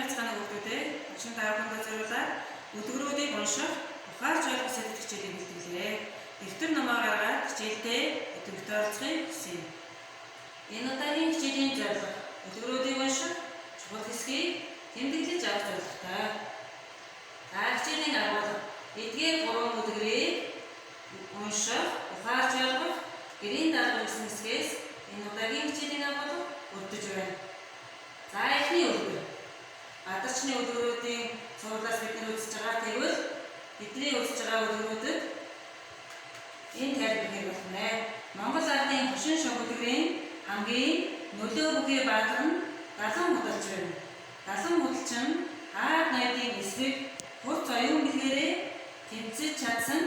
байцгаана хүүхдүүдээ багшин таавранд зориулаад өдгөрүүдийг унших, ухаарч ойлгох сэдв хичээлийг бэлтгэлээ. Дэвтэр номоо гаргаад хичээлдээ өдөртөө оролцохыг хүсье. Энэ удаагийн хичээлийн зорилго өдгөрүүдийг унших, чухал хэсгийг тэмдэглэж авах зорилготой. Та хичээлийн агуулга эдгээр 3 өдгөрийг унших, ухаарч ойлгох, гэрийн даалгавар гэсэн хэсгээс энэ удаагийн хичээлийн агуулга өрдөж байна. За эхний өдөр. Гадарчны өдрүүдийн цувралаас бид үзэж байгаа. Тэгвэл бидний үзэж байгаа өдрүүдэд энэ тайлбар хэрэг байна. Монгол ардын хошин шогөлгөрийн хамгийн нөлөө бүхий баатар нь Далан худалч байна. Далан худалч нь хаад ноёдын эсрэг хурц оюун бэлгээрээ тэмцэж чадсан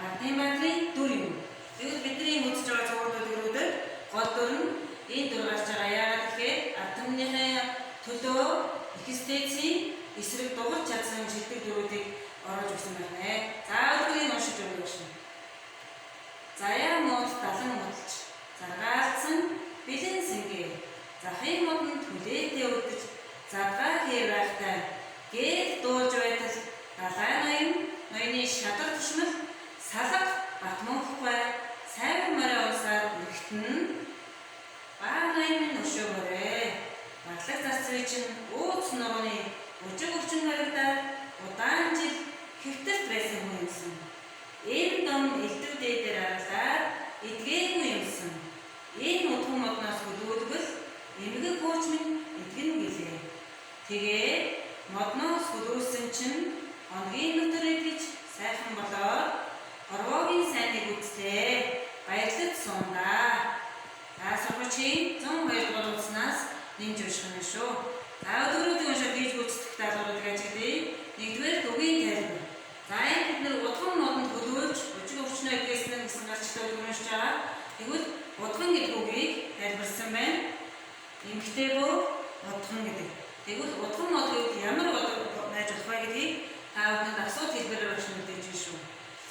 ардын баатрын дүр юм. Тэгвэл бидний үзэж байгаа цуврал өдрүүдэд гол дүр нь энэ дүр гарч байгаа. Яагаад гэхээр ард түмнийхээ төлөө экстенцийн эсрэг дугаж чадсан шилдэг дүрүүдийг оруулж өгсөн байна. За өдрийг уншиж өгөх шин. Заяа мод далан модч заргаалцсан бэлэн сэнгээ захын модонд хүлээтэй өдөж задгаа хээр байхтай гээд дуулж байтал далайн ноёны шадар тушмал салга батмуухгүй сайвар морой унсаар өргөтнө баа ноёны өшөөгөөрэй. Батлаг зарцвыг чинь ууц ногооны өжиг өвчин харагдаад удаан жил хэвтэрт байсан хүн юмсан. Энэ дом элдв дээдээр аргалаад эдгээгүй юмсан. Энэ удхан модноос хөлөөлгөл эмгэг хууч минь эдгэн гэлээ. Тэгээ модноос хөлөөсөн чинь хоногийн дотор эдгэж сайхан болоод орвоогийн сайныг үзтээ баярлаж сундаа. За сургуулийн 102 дугаар улснаас нэмж унших нь шүү. За өдрүүдийн уншаад хийж гүйцэтгэх даалгаврыг ажиглая. Нэгдүгээр үгийн тайлбар. За энэ бид нэр удхан модонд хөлөөлж өжиг өвчнөө эдгээсэн гэсэн гарчлалыг уншиж байгаа. Тэгвэл удхан гэдэг үгийг тайлбарсан байна. Эмгтэй бөө удхан гэдэг. Тэгвэл удхан мод гэдэг ямар байж болох вэ гэдгийг та бүхэнд асуулт хэлбэрээр өгч мэдээж байна шүү.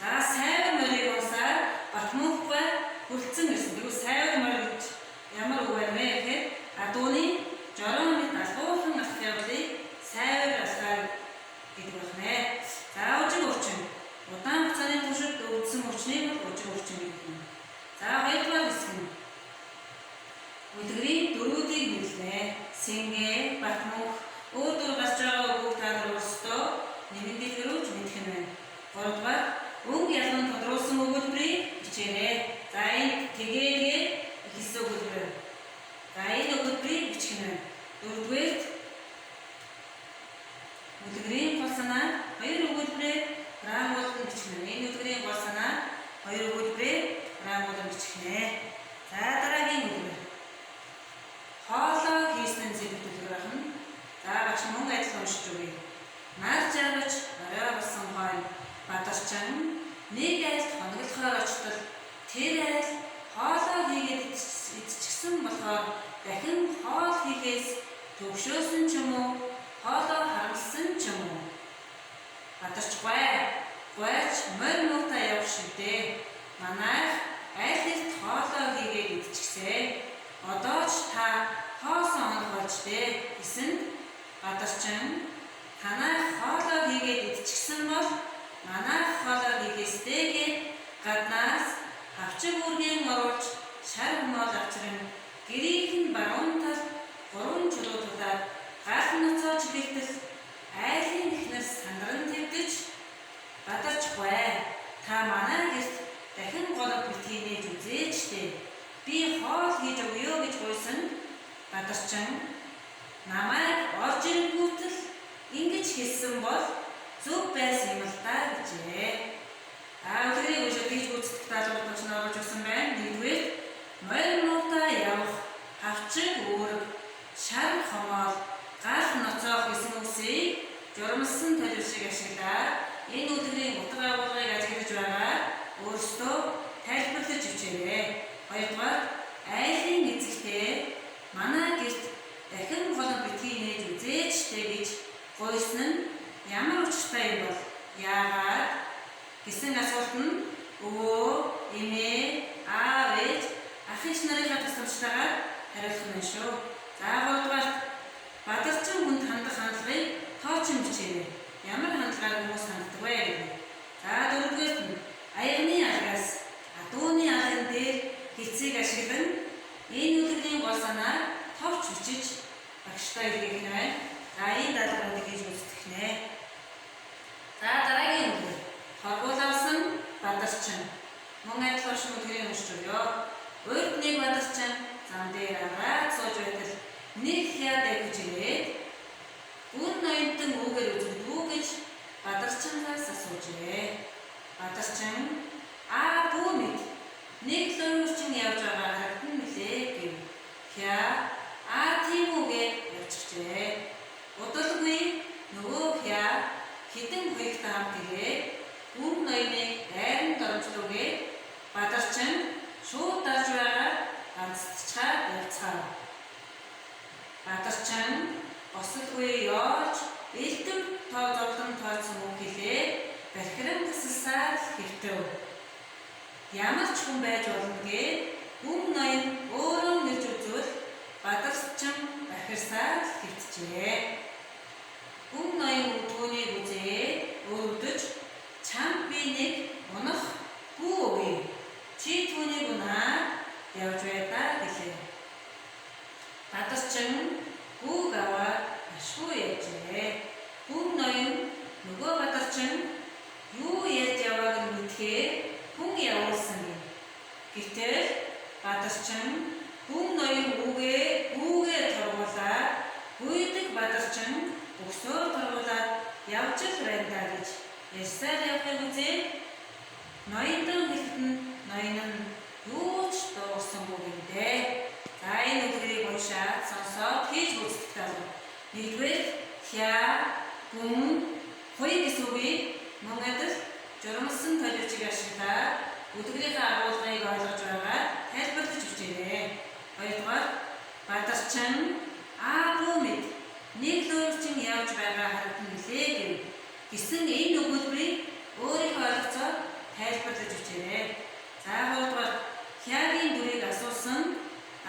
За сайвар морийг унсаар батмуухгүй хүрэлцэн гэсэн. Тэгвэл сайвар морь гэж ямар үг байна вэ гэхээр адууны жорон мэт алгуухан алах явдлыг сайвар алхаар гэдэг байна. За өжиг өвчин. Удаан хугацааны туршид өвдсөн өвчнийг өжиг өвчин гэдэг юм. За хоёрдугаар хэсэг нь өдгөрийн дөрүүдийг нэрлэнэ. Сэнгээ, батмуух, өөр гарч байгаа үг та нар өөрсдөө нэмэн дэлгэрүүлж мэдэх нь байна. Гуравдугаар үг ялган тодруулсан өгүүлбэрийг бичээрэй. За энэ тэгээгээ хэлсэн өгүүлбэр. За энэ өгүүлбэрийг бичих нь байна. Дөрөвдүгээрт өдгөрийн гол санаа хоёр өгүүлбэрээр граммуулан бичих нь. Энэ өдгөрийн гол санаа хоёр өгүүлбэрээр граммуулан бичих нэ. За дараагийн өгүүлбэр. Хоолоо хийсэн зэрэг төлөв ахна. За багш мөн адил уншиж өгье. Нар жаргаж орой болсон хойно бадарчин нэг айлд хоноглохоор очтол тэр айл хоолоо хийгээд идчихсэн болохоор дахин хоол хийхээс төгшөөсөн ч юм уу хоолоо харамссан ч юм уу бадарч гойч морь муутай явах шиг дээ. Манайх айл эрт хоолоо хийгээд идчихсэ. Одоо ч та хоосон хоног болж дээ гэсэнд бадарчин танайх хоолоо хийгээд идчихсэн бол манайх хоолоо хийгээстэй гээд гаднаас хавчиг үргийн оруулж шар хумол авчран гэрийнхэн баруун тал 3 чулуутуудаар гал ноцоо чигэлтэл айлын ихнэр сандран тавьдаж бадарч та манай гэрт дахин голог битгий нээж үзээчтэй. Би хоол хийж өгье гэж гуйсан бадарчин намайг орж ирэнгүүтэл ингэж хэлсэн бол зөв байсан юм л та гэжээ. Өдрийг уншаад хийж гүйцэтгэх даалгаврыг ч оруулж өгсөн байна. Нэгдүгээр морь муутай явах, хавчиг үүрэг, шар хомоол, гал ноцоох гэсэн үгсийг журмалсан төлөвшиг ашиглаад энэ өдрийн утга агуулгыг ажиглаж байгаа өөрсдөө тайлбарлаж өчээрэй. Хоёрдугаар айлын эзэгтэй манай гэрт дахин голог битгий нээж үзээчтэй гэж гуйсан нь ямар учиртай юм бол яагаад гэсэн асуулт нь өвөө, эмээ, аав, ээж, ах эх нарынхаа тусламжтайгаар хариулах нь шүү. За 3 дугаар бадарчин хүнд хандах хандлагыг За энэ даалгаврыг хийж үздэг нэ. За дараагийн үгээр хоргуулсан бадарчин. Мөн адилхан шүмтгэрийн уншиж өгье. Урд нэг бадарчин зам дээр аваад сууж байтал нэг хяад авч ирээд үн ноёнтон үгээр үзэгдүү гэж бадарчингаас асуужээ. Бадарчин бүү мэд нэг лөрчин явж байгаа харагдан билээ гэв. Хя тийм үгээ явчихжээ. Удалгүй нөгөө хя хідэн хоёртой хамт ирээд үн ноёныг дайран дөрмжлүүгээ бадарчин шууд дарж байгаа ганцчаад явцгаав. Бадарчин босолгүй явж элдэв тоо зовлон тооцсон үг хэлээ бархиран тасалсаар хэвтэв. Ямар ч хүн байж болно гээ үн ноён өөрөө нэрж үзвэл бадарчин бархирсаар хэвтжээ. Үн ноён түүнийг үзээд өвдөж чамд би нэг унах бүү өгье. Чи түүнийг унаад явж байдаа гэлээ. Бадарчин үг аваад ашгүй явжээ. Үн ноён нөгөө бадарчин юу ярьж явааг нь мэдхээр хүн явуулсан юм. Гэтэл бадарчин үн ноён үгээ торгуулаад гүйдэг бадарчин өсөөр торгуулаад явж л байна даа гэж ярьсаар явахыг үзээд ноёндон хэлэхэд нь ноён нь юу ч дуурсангүй гэмдээ. За энэ үгрийг уншаад сонсоод хийж үздэг таа. Нэгдүгээр хя гүн хой гэсэн үгийг мөн адил журмалсан төлөвчийг ашиглаад үдгэрийнхээ агуулгыг ойлгож байгаа тайлбарлаж өгчээ. Хоёрдугаар бадарчин бүү мэд нэг лөрчин явж байгаа харагдан билээ гэв. Гэсэн энэ өгүүлбэрийг өөрийнхөө ойлгоцоор тайлбарлаж өгчээ. За гуравдугаар хягийн дүрийг асуусан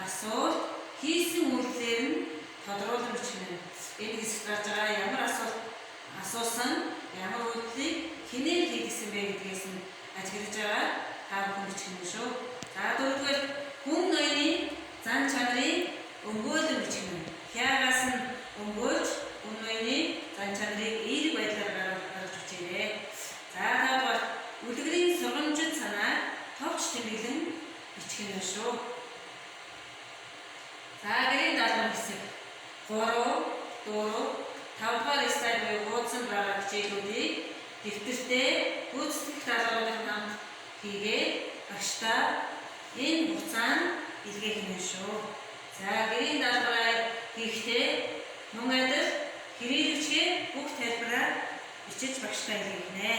асуулт хийсэн үйлдэлээр нь тодруулан бичнэ. Энэ хэсэгт гарч байгаа ямар асуусан ямар үйлдэлийг хинээр хийгдсэн бэ гэдгээс нь ажиглаж байгаа та бүхэн бичнэ шүү. За дөрөвдүгээр хүн ноёны зан чанарыг өмгөөлөн бичнэ. Хягаас нь өмгөөлж хүн ноёны зан чанарыг эерэг байдлаар гаргаж бичээрэй. За тавдугаар үлгэрийн сургамжит санаа товч тэмдэглэн бичгэнэ шүү. За гэрийн даалгавар хэсэг 3, 4, 5 дугаар слайд буюу хуудсан байгаа хичээлүүдийг дэвтэртээ гүйцэтгэх даалгаврын хамт хийгээд багштай энэ хугацаанд илгээх нь шүү. За гэрийн даалгавраа хийхдээ мөн адил хэрэглэгчгээ бүх тайлбараар бичиж багштай илгээх нэ.